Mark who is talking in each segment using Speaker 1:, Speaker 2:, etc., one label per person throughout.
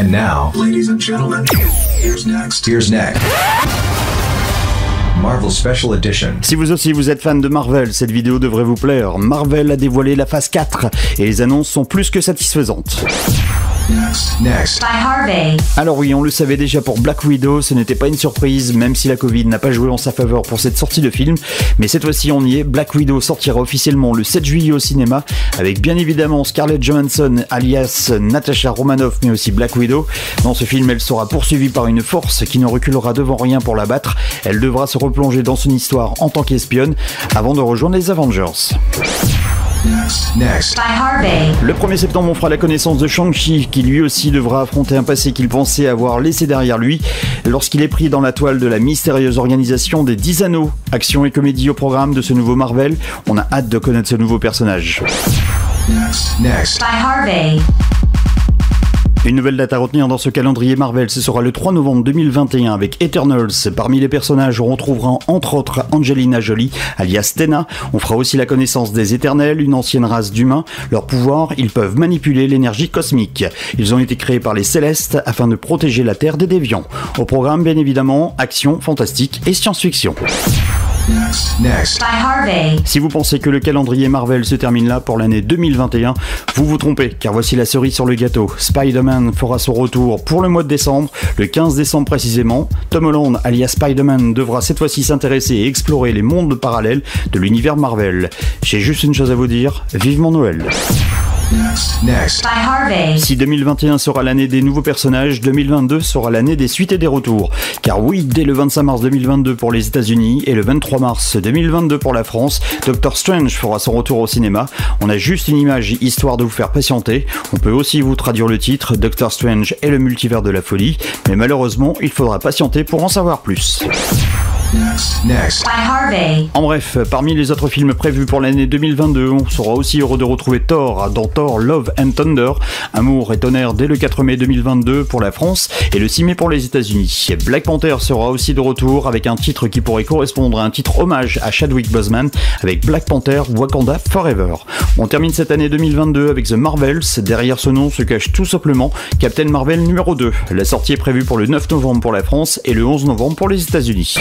Speaker 1: And now, ladies and gentlemen, here's next. Marvel Special Edition.
Speaker 2: Si vous aussi vous êtes fan de Marvel, cette vidéo devrait vous plaire. Marvel a dévoilé la phase 4 et les annonces sont plus que satisfaisantes.
Speaker 1: Next.
Speaker 3: By Harvey.
Speaker 2: Alors oui, on le savait déjà pour Black Widow, ce n'était pas une surprise, même si la Covid n'a pas joué en sa faveur pour cette sortie de film. Mais cette fois-ci on y est, Black Widow sortira officiellement le 7 juillet au cinéma, avec bien évidemment Scarlett Johansson alias Natasha Romanoff, mais aussi Black Widow. Dans ce film, elle sera poursuivie par une force qui ne reculera devant rien pour la battre. Elle devra se replonger dans son histoire en tant qu'espionne avant de rejoindre les Avengers.
Speaker 1: Next.
Speaker 3: By Harvey.
Speaker 2: Le 1er septembre, on fera la connaissance de Shang-Chi, qui lui aussi devra affronter un passé qu'il pensait avoir laissé derrière lui lorsqu'il est pris dans la toile de la mystérieuse organisation des 10 Anneaux. Action et comédie au programme de ce nouveau Marvel. On a hâte de connaître ce nouveau personnage.
Speaker 1: Next.
Speaker 3: By Harvey.
Speaker 2: Une nouvelle date à retenir dans ce calendrier Marvel, ce sera le 3 novembre 2021 avec Eternals. Parmi les personnages, on retrouvera entre autres Angelina Jolie, alias Tena. On fera aussi la connaissance des Éternels, une ancienne race d'humains. Leur pouvoir, ils peuvent manipuler l'énergie cosmique. Ils ont été créés par les Célestes afin de protéger la Terre des déviants. Au programme, bien évidemment, action, fantastique et science-fiction.
Speaker 1: Next.
Speaker 3: By Harvey.
Speaker 2: Si vous pensez que le calendrier Marvel se termine là pour l'année 2021, vous vous trompez, car voici la cerise sur le gâteau. Spider-Man fera son retour pour le mois de décembre, le 15 décembre précisément. Tom Holland, alias Spider-Man, devra cette fois-ci s'intéresser et explorer les mondes parallèles de l'univers Marvel. J'ai juste une chose à vous dire, vivement Noël.
Speaker 1: Next.
Speaker 3: By Harvey.
Speaker 2: Si 2021 sera l'année des nouveaux personnages, 2022 sera l'année des suites et des retours. Car oui, dès le 25 mars 2022 pour les États-Unis et le 23 mars 2022 pour la France, Doctor Strange fera son retour au cinéma. On a juste une image histoire de vous faire patienter. On peut aussi vous traduire le titre, Doctor Strange et le multivers de la folie. Mais malheureusement, il faudra patienter pour en savoir plus.
Speaker 1: Next.
Speaker 3: By Harvey.
Speaker 2: En bref, parmi les autres films prévus pour l'année 2022, on sera aussi heureux de retrouver Thor dans Thor Love and Thunder, Amour et tonnerre dès le 4 mai 2022 pour la France et le 6 mai pour les États-Unis. Black Panther sera aussi de retour avec un titre qui pourrait correspondre à un titre hommage à Chadwick Boseman avec Black Panther Wakanda Forever. On termine cette année 2022 avec The Marvels. Derrière ce nom se cache tout simplement Captain Marvel numéro 2. La sortie est prévue pour le 9 novembre pour la France et le 11 novembre pour les États-Unis.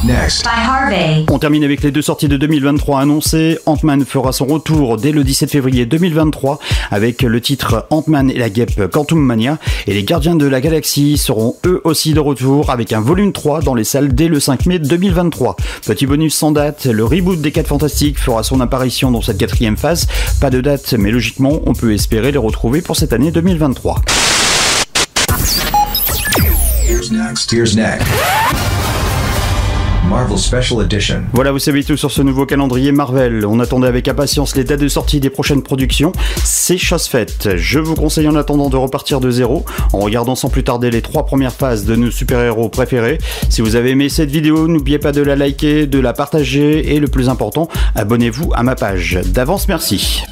Speaker 1: Next.
Speaker 3: By Harvey.
Speaker 2: On termine avec les deux sorties de 2023 annoncées. Ant-Man fera son retour dès le 17 février 2023 avec le titre Ant-Man et la guêpe Quantum Mania. Et les Gardiens de la Galaxie seront eux aussi de retour avec un volume 3 dans les salles dès le 5 mai 2023. Petit bonus sans date, le reboot des 4 Fantastiques fera son apparition dans cette 4e phase. Pas de date, mais logiquement, on peut espérer les retrouver pour cette année 2023.
Speaker 1: Here's next. Marvel Special Edition.
Speaker 2: Voilà, vous savez tout sur ce nouveau calendrier Marvel. On attendait avec impatience les dates de sortie des prochaines productions. C'est chose faite. Je vous conseille en attendant de repartir de zéro, en regardant sans plus tarder les 3 premières phases de nos super-héros préférés. Si vous avez aimé cette vidéo, n'oubliez pas de la liker, de la partager et le plus important, abonnez-vous à ma page. D'avance, merci.